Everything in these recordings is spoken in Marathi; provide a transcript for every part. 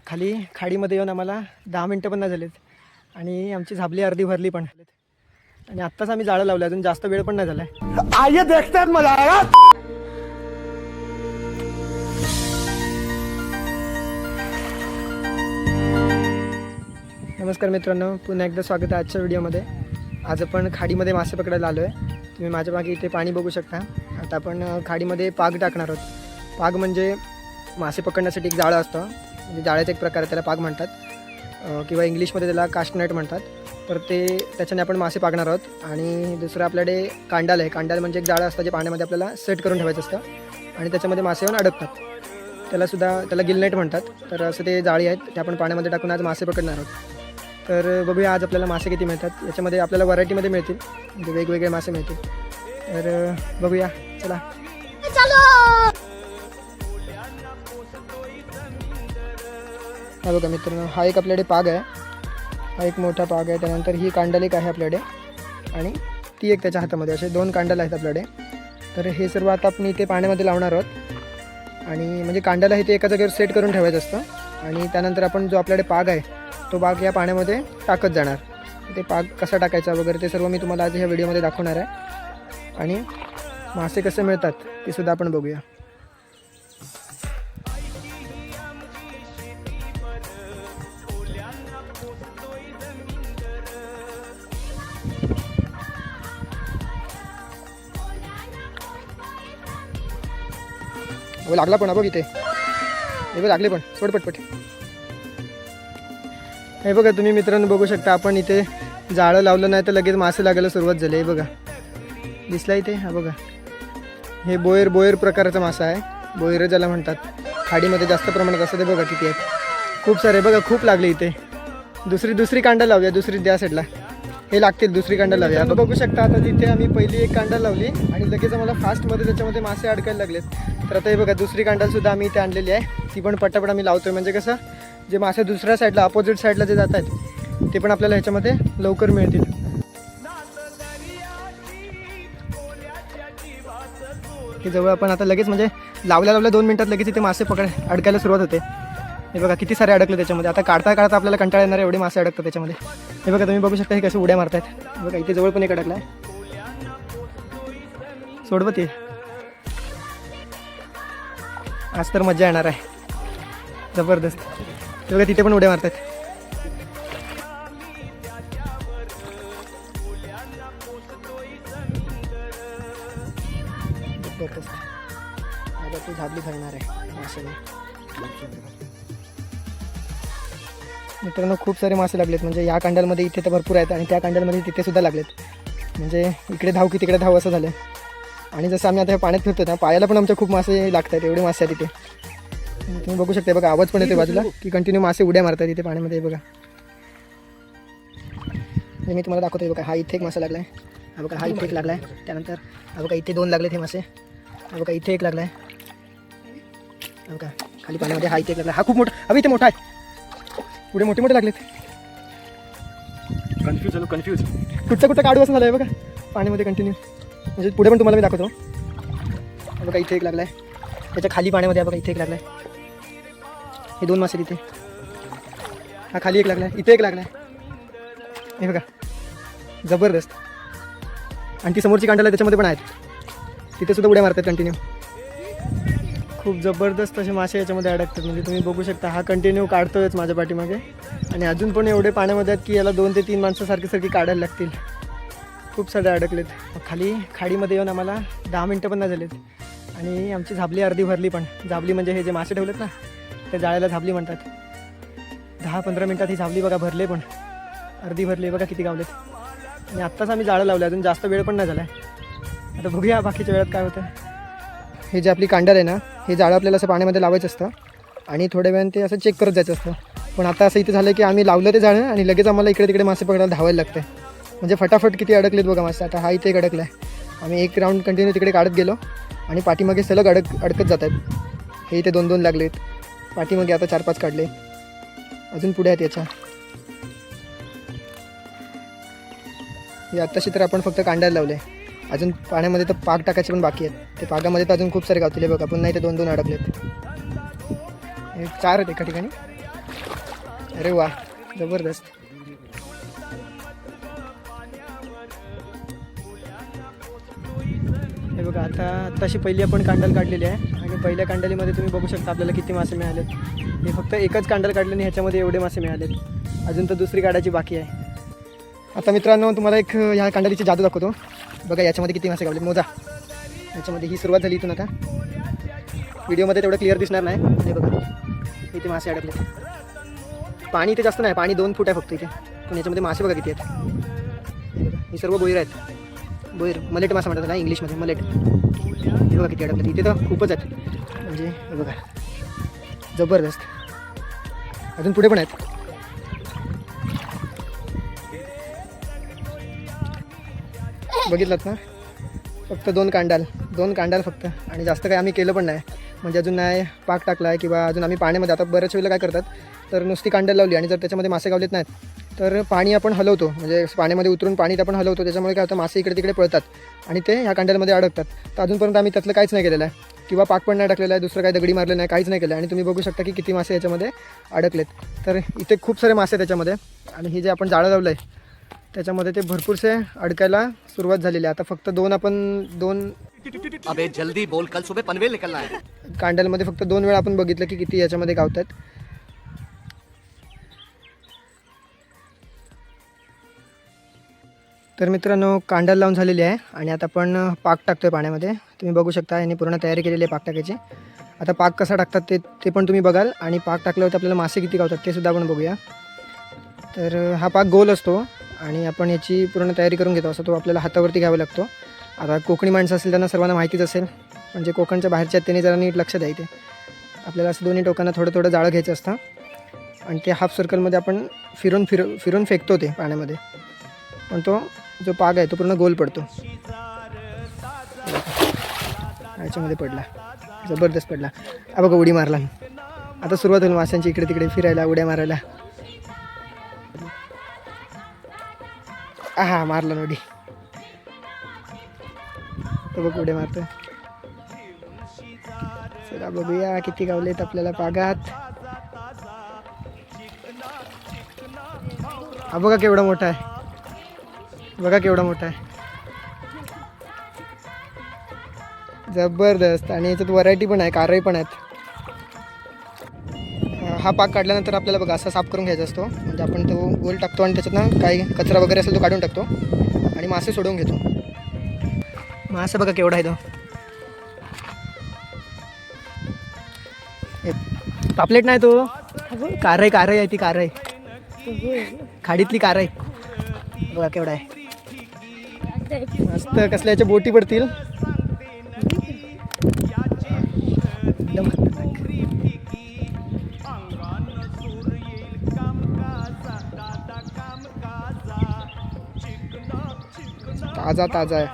खाली खाडीमध्ये येऊन आम्हाला 10 मिनटं पण नाही झालेत आणि आमची झाबली अर्धी भरली पण. आणि आत्ताच आम्ही जाळं लावलं, अजून जास्त वेळ पण नाही झाला आहे. आइए देखते हैं मजा आएगा. नमस्कार मित्रांनो, पुन्हा एकदा स्वागत आहे आजच्या व्हिडिओमध्ये. आज आपण खाडीमध्ये मासे पकडायला आलो आहे. तुम्ही माझ्या मागे इथे पाणी बघू शकता. आता आपण खाडीमध्ये पाग टाकणार आहोत. पाग म्हणजे मासे पकडण्यासाठी एक जाळं असतं, म्हणजे जाळ्याचा एक प्रकार आहे, त्याला पाग म्हणतात किंवा इंग्लिशमध्ये त्याला कास्टनेट म्हणतात. तर त्याच्याने आपण मासे पागणार आहोत. आणि दुसरं आपल्याकडे कांडाल आहे. कांडाल म्हणजे एक जाळं असतं जे पाण्यामध्ये आपल्याला सेट करून ठेवायचं असतं आणि त्याच्यामध्ये मासे येऊन अडकतात. त्याला गिलनेट म्हणतात. तर असं ते जाळी आहेत, ते आपण पाण्यामध्ये टाकून आज मासे पकडणार आहोत. तर बघूया आज आपल्याला मासे किती मिळतात. याच्यामध्ये आपल्याला व्हरायटीमध्ये मिळतील, म्हणजे वेगवेगळे मासे मिळतील. तर बघूया, चला. हा बघा मित्रांनो, हा एक आपल्याकडे पाग आहे. हा एक मोठा पाग आहे. त्यानंतर ही कांडल एक आहे आपल्याकडे आणि ती एक त्याच्या हातामध्ये. असे 2 कांडल आहेत आपल्याकडे. तर हे सर्व आता आपण इथे पाण्यामध्ये लावणार आहोत. आणि म्हणजे कांडल आहे ते एका जागेवर सेट करून ठेवायचं असतं. आणि त्यानंतर आपण जो आपल्याकडे पाग आहे तो पाग या पाण्यामध्ये टाकत जाणार. ते पाग कसा टाकायचा वगैरे ते सर्व मी तुम्हाला आज ह्या व्हिडिओमध्ये दाखवणार आहे. आणि मासे कसे मिळतात ते सुद्धा आपण बघूया. लागला पण बघ इथे, हे बघ लागले पण, सोड पटपट. हे बघा तुम्ही मित्रांनो बघू शकता, आपण इथे जाळं लावलं नाही तर लगेच मासे लागायला सुरुवात झाली. हे बघा दिसला इथे. हा बघा, हे बोयर प्रकारचा मासा आहे. बोयर ज्याला म्हणतात, खाडीमध्ये जास्त प्रमाणात असतं. ते बघा किती आहेत, खूप सारे. बघा खूप लागले इथे. दुसरी कांडा लावूया, दुसरी त्या साईडला हे लागतील. दुसरी कांडा लावूया. आता बघू शकता, आता तिथे आम्ही पहिली एक कांडा लावली आणि लगेच आम्हाला फास्टमध्ये त्याच्यामध्ये मासे अडकायला लागलेत. तर आता हे बघा दुसरी कांडालसुद्धा आम्ही इथे आणलेली आहे. ती पण पटापट आम्ही लावतोय, म्हणजे कसं जे मासे दुसऱ्या साईडला अपोजिट साईडला जे जात आहेत ते पण आपल्याला ह्याच्यामध्ये लवकर मिळतील. हे जवळ आपण आता लगेच म्हणजे लावल्या 2 मिनिटात लगेच इथे मासे अडकायला सुरुवात होते. हे बघा किती सारे अडकले त्याच्यामध्ये. आता काढता आपल्याला कंटाळा येणारे एवढे मासे अडकतात त्याच्यामध्ये. हे बघा तुम्ही बघू शकता, हे कसे उड्या मारतात. बघा इथे जवळ पण एक अडकला आहे. सोडवत ये, आज तर मजा येणार आहे जबरदस्त. हे बघा तिथे पण उड्या मारतात. आता ती झाबली भरणार आहे माशाने. मित्रांनो खूप सारे मासे लागलेत, म्हणजे या कांडलमध्ये इथे तर भरपूर आहेत आणि त्या कांडलमध्ये तिथे सुद्धा लागलेत. म्हणजे इकडे धाव की तिकडे धाव असं झालं. आणि जसं आम्ही आता पाण्यात फिरतो ना, पायाला पण आमच्या खूप मासे लागतात. एवढे मासे आहेत तिथे, तुम्ही बघू शकता. बघा आवाज पण येते बाजूला की कंटिन्यू मासे उड्या मारतात इथे पाण्यामध्ये. बघा मी तुम्हाला दाखवतो. बघा हा इथे एक मासा लागला आहे. हा बघा हा इथे एक लागला आहे. त्यानंतर हा बघा इथे 2 लागलेत हे मासे. हा बघा इथे एक लागला आहे. हा बघा खाली पाण्यामध्ये हा इथे एक लागला. हा खूप मोठा. अभि इथे मोठा आहे. पुढे मोठे लागलेत. कन्फ्यूज कुठचा काढू असं झालं आहे बघा पाण्यामध्ये कंटिन्यू. म्हणजे पुढे पण तुम्हाला मी दाखवतो. बघा इथे एक लागला आहे. त्याच्या खाली पाण्यामध्ये बघा इथे एक लागला आहे. हे 2 मासे तिथे. हा खाली एक लागला आहे, इथे एक लागला आहे. हे बघा जबरदस्त. आणि ती समोरची कांडाला त्याच्यामध्ये पण आहेत, तिथे सुद्धा उड्या मारतात कंटिन्यू. खूप जबरदस्त असे मासे याच्यामध्ये अडकतात. म्हणजे तुम्ही बघू शकता, हा कंटिन्यू काढतोयच माझ्या पाठीमागे. आणि अजून पण एवढे पाण्यामध्ये आहेत की याला 2 ते 3 माणसं सारखी काढायला लागतील. खूप सारे अडकलेत. खाली खाडीमध्ये येऊन आम्हाला 10 मिनटं पण नाही झालेत आणि आमची झाबली अर्धी भरली पण. झाबली म्हणजे हे जे मासे ठेवलेत ना, त्या जाळ्याला झाबली म्हणतात. 10-15 मिनटात ही झाबली बघा भरले पण, अर्धी भरली. बघा किती गावलेत. आणि आत्ताच आम्ही जाळं लावलं, अजून जास्त वेळ पण नाही झाला आहे. आता बघूया बाकीच्या वेळात काय होतं. हे जे आपली कांडल आहे ना, हे जाळं आपल्याला असं पाण्यामध्ये लावायचं असतं आणि थोड्या वेळाने ते असं चेक करत जायचं असतं. पण आता असं इथे झालं की आम्ही लावलं ते जाळं आणि लगेच आम्हाला इकडे तिकडे मासे पकडायला धावायला लागतं. म्हणजे फटाफट किती अडकलेत बघा मासे. आता हा इथे एक अडकला आहे. आम्ही एक राऊंड कंटिन्यू तिकडे काढत गेलो आणि पाठीमागे सलग अडकत जात आहेत. हे इथे 2-2 लागलेत. पाठीमागे आता 4-5 काढले. अजून पुढे आहेत याच्या. हे आत्ताशी तर आपण फक्त कांडायला लावले. अजून पाण्यामध्ये तर पाग टाकायचे पण बाकी आहेत. ते पागामध्ये तर अजून खूप सारे गावतील. बघा पुन्हा इथे 2-2 अडकलेत. 4 आहेत एका ठिकाणी. अरे वा, जबरदस्त. हे बघा, आताशी पहिली आपण कांडल काढलेली आहे आणि पहिल्या कांडलीमध्ये तुम्ही बघू शकता आपल्याला किती मासे मिळालेत. हे फक्त एकच कांडल काढले आणि ह्याच्यामध्ये एवढे मासे मिळालेत. अजून तर दुसरी काढायची बाकी आहे. आता मित्रांनो तुम्हाला एक ह्या कांडलीची जादू दाखवतो. बघा याच्यामध्ये किती मासे गावलेत, मोजा. याच्यामध्ये ही सुरुवात झाली इथून. आता व्हिडिओमध्ये तेवढं क्लिअर दिसणार नाही. हे बघा किती मासे अडकले. पाणी इथे जास्त नाही, पाणी 2 फूट आहे फक्त इथे, पण याच्यामध्ये मासे बघा किती आहेत. हे बघा, ही सर्व बोईर आहेत. बोईर, मलेट मासा म्हणतात त्याला इंग्लिशमध्ये, मलेट. हे बघा किती अडकले इथे, तर खूपच आहेत. म्हणजे हे बघा जबरदस्त. अजून पुढे पण आहेत. बघितलात ना, फक्त 2 कांडाल फक्त. आणि जास्त काही आम्ही केलं पण नाही, म्हणजे अजून नाही पाक टाकला आहे किंवा अजून आम्ही पाण्यामध्ये. आता बऱ्याच वेळेला काय करतात तर नुसती कांडल लावली आणि जर त्याच्यामध्ये मासे गावलेत नाहीत तर पाणी आपण हलवतो, म्हणजे पाण्यामध्ये उतरून पाणी आपण हलवतो. त्याच्यामुळे काय होतं, मासे इकडे तिकडे पळतात आणि ते ह्या कांडलमध्ये अडकतात. तर अजूनपर्यंत आम्ही त्यातलं काहीच नाही केलेलं आहे किंवा पाक पण नाही टाकलेलं आहे, दुसरं काही दगडी मारलं नाही, काहीच नाही केलं. आणि तुम्ही बघू शकता की किती मासे याच्यामध्ये अडकलेत. तर इथे खूप सारे मासे त्याच्यामध्ये. आणि ही जे आपण जाळं लावलं आहे त्याच्यामध्ये ते भरपूरसे अडकायला सुरुवात झालेली आहे. आता फक्त 2 अबे जल्दी बोल, कल सुबह पनवेल निकलना है. कांडलमध्ये फक्त 2 वेळा आपण बघितलं की किती याच्यामध्ये गावतात. तर मित्रांनो कांडल लावून झालेली आहे आणि आता आपण पाक टाकतोय पाण्यामध्ये. तुम्ही बघू शकता यांनी पूर्ण तयारी केलेली आहे पाक टाकायची. आता पाक कसा टाकतात ते पण तुम्ही बघाल आणि पाक टाकल्यावरती आपल्याला मासे किती गावतात ते सुद्धा आपण बघूया. तर हा पाक गोल असतो आणि आपण याची पूर्ण तयारी करून घेतो. असं तो आपल्याला हातावरती घ्यावा लागतो. आता कोकणी माणसं असेल त्यांना सर्वांना माहितीच असेल, म्हणजे कोकणच्या बाहेरच्या त्यांनी जरा नीट लक्ष द्यायचे. आपल्याला असं दोन्ही टोकांना थोडं थोडं जाळं घ्यायचं असतं आणि ते हाफ सर्कलमध्ये आपण फिरून फेकतो ते पाण्यामध्ये. पण तो जो पाग आहे तो पूर्ण गोल पडतो. याच्यामध्ये पडला, जबरदस्त पडला. हा बघा उडी मारला. आता सुरुवात होईल माशांची इकडे तिकडे फिरायला, उड्या मारायला. हा मारला उडी. तो बघ उड्या मारतोय. चला बघूया किती गावलेत आपल्याला पागात. हा बघा केवढा मोठा आहे, बघा केवढा मोठा आहे, जबरदस्त. आणि याच्यात व्हरायटी पण आहे, कारही पण आहेत. हा पाक काढल्यानंतर आपल्याला बघा असा साफ करून घ्यायचा असतो. म्हणजे आपण तो गोल टाकतो आणि त्याच्यातनं काही कचरा वगैरे असेल तो काढून टाकतो आणि मासे सोडवून घेतो. मासे बघा केवढा आहे तो. पापलेट नाही तो, कारई आहे ती, कारई खाडीतली कारई. बघा केवढा आहे मस्त. कसल्या याच्या बोटी पडतील एकदम. ताजा आहे.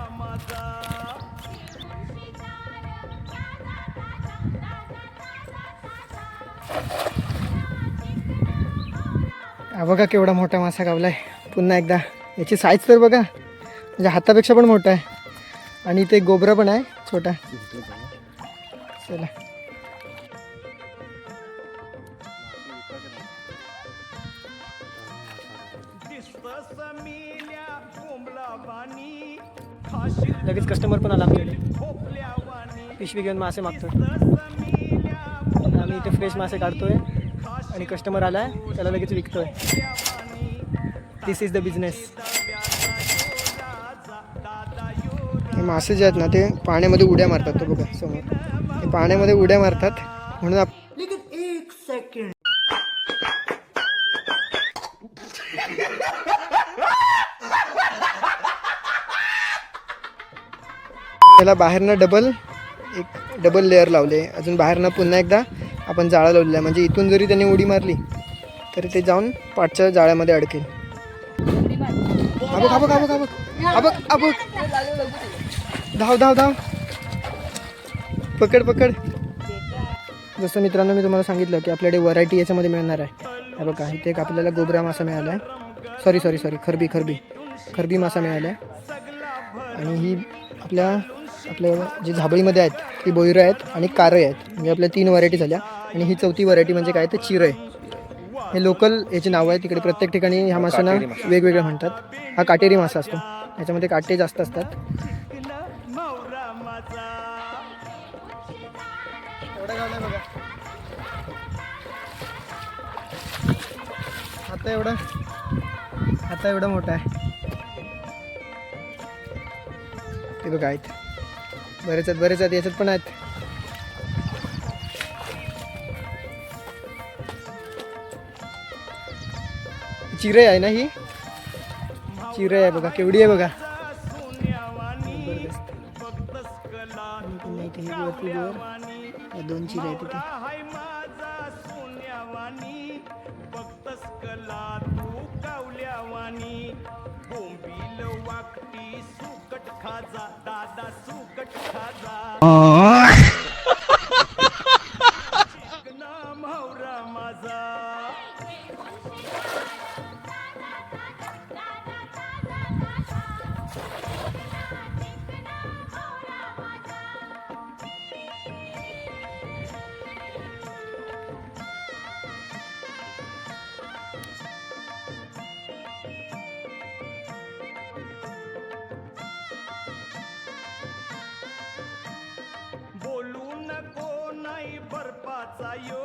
हा बघा केवढा मोठा मासा गावलाय. पुन्हा एकदा याची साईज तर बघा, म्हणजे हातापेक्षा पण मोठा आहे. आणि इथे गोबरा पण आहे छोटा. चला लगेच कस्टमर पण आला आमच्याकडे, पिशवी घेऊन मासे मागतोय. आम्ही इथे फ्रेश मासे काढतोय आणि कस्टमर आलाय त्याला लगेच विकतोय. दिस इज द बिझनेस. हे मासे जे आहेत ना ते पाण्यामध्ये उड्या मारतात. तो बघा समोर, हे पाण्यामध्ये उड्या मारतात म्हणून एक सेकंड त्याला बाहेरनं डबल लेअर लावले. अजून बाहेरनं पुन्हा एकदा आपण जाळं लावलेलं आहे, म्हणजे इथून जरी त्यांनी उडी मारली तरी ते जाऊन पाठच्या जाळ्यामध्ये अडकेल. धाव पकड. जसं मित्रांनो मी तुम्हाला सांगितलं की आपल्याकडे व्हरायटी याच्यामध्ये मिळणार आहे. हे बघा इथे एक आपल्याला गोबरा मासा मिळाला आहे. सॉरी खरबी मासा मिळाला आहे. आणि ही आपल्या जी झाबळीमध्ये आहेत ती बोईरं आहेत आणि कारं आहेत. म्हणजे आपल्या 3 व्हरायटी झाल्या. आणि ही 4थी व्हरायटी म्हणजे काय तर चिरं आहे. हे लोकल याची नाव आहे. तिकडे प्रत्येक ठिकाणी ह्या माशांना वेगवेगळं म्हणतात. हा काटेरी मासा असतो, याच्यामध्ये काटे जास्त असतात. एवढा गावला बघा आता एवढा मोठा आहे. ते बघा आहेत, बरेच आहेत याच्यात पण आहेत. चिरे आहे ना, ही चिरे आहे बघा, केवढी आहे बघा. दोन चिरे आहेत तिथे. बोलू नको नाही बर्फाचा यो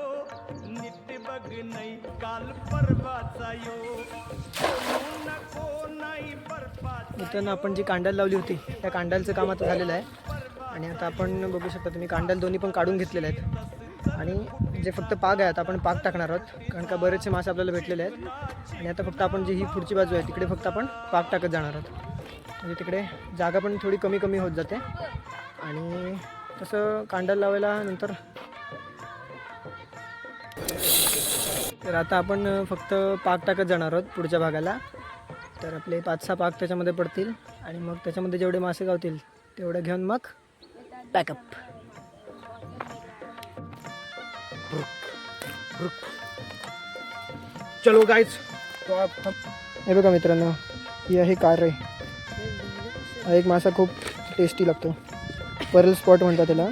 नित्य बघ नाही काल परवाचा यो बोलू नको नाही बर्फाचा. मित्रांनो, आपण जी कांडाल लावली होती त्या कांडालचं काम आता झालेलं आहे. आणि आता आपण बघू शकता तुम्ही, कांडाल दोन्ही पण काढून घेतलेले आहेत. आणि जे फक्त पाग आहे, आता आपण पाग टाकणार आहोत, कारण का बरेचसे मासे आपल्याला भेटलेले आहेत. आणि आता फक्त आपण जी ही पुढची बाजू आहे तिकडे फक्त आपण पाग टाकत जाणार आहोत. म्हणजे तिकडे जागा पण थोडी कमी होत जाते. आणि तसं कांडाल लावायला नंतर तर आता आपण फक्त पाक टाकत जाणार आहोत पुढच्या भागाला. तर आपले 5-6 पाक त्याच्यामध्ये पडतील आणि मग त्याच्यामध्ये जेवढे मासे गावतील तेवढं घेऊन मग पॅकअप. चलो गाइस. हे बघा मित्रांनो, ही आहे काररे. हा एक मासा खूप टेस्टी लागतो, पर्ल स्पॉट म्हणतात त्याला.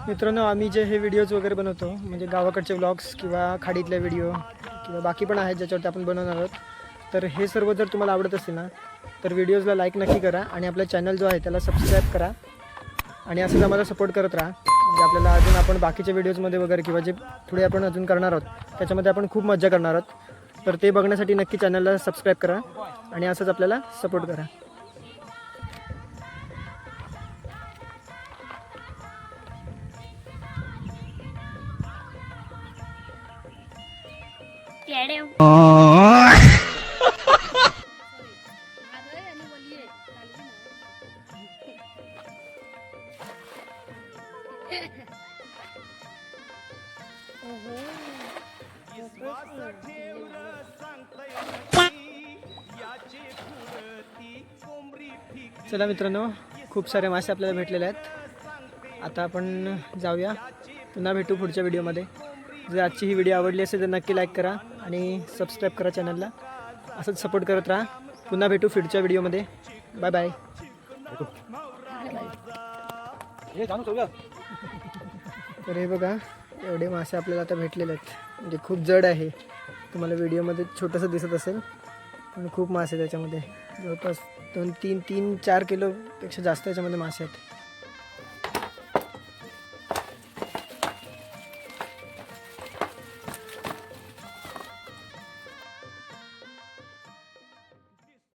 मित्रांनो, आम्ही जे हे व्हिडिओज वगैरे बनवतो, म्हणजे गावाकडचे व्लॉग्स किंवा खाडीतले व्हिडिओ किंवा बाकी पण आहेत ज्याच्यावरती आपण बनवणार आहोत, तर हे सर्व जर तुम्हाला आवडत असेल ना तर व्हिडिओजला लाईक नक्की करा आणि आपला चॅनल जो आहे त्याला सबस्क्राईब करा. आणि असंच आम्हाला सपोर्ट करत राहा. म्हणजे आपल्याला अजून आपण बाकीच्या व्हिडिओजमध्ये वगैरे किंवा जे पुढे आपण अजून करणार आहोत त्याच्यामध्ये आपण खूप मजा करणार आहोत. तर ते बघण्यासाठी नक्की चॅनलला सबस्क्राईब करा आणि असंच आपल्याला सपोर्ट करा. चला मित्रांनो, खूप सारे मासे आपल्याला भेटलेले आहेत. आता आपण जाऊया, पुन्हा भेटू पुढच्या व्हिडिओमध्ये. जर आजची ही व्हिडिओ आवडली असेल तर नक्की लाईक करा आणि सबस्क्राईब करा चॅनलला. असंच सपोर्ट करत राहा. पुन्हा भेटू पुढच्या व्हिडिओमध्ये. Bye bye. तर हे बघा, एवढे मासे आपल्याला आता भेटलेले आहेत. म्हणजे खूप जड आहे, तुम्हाला व्हिडिओमध्ये छोटंसं दिसत असेल पण खूप मासे त्याच्यामध्ये जवळपास 2-3-4 किलोपेक्षा जास्त याच्यामध्ये मासे आहेत.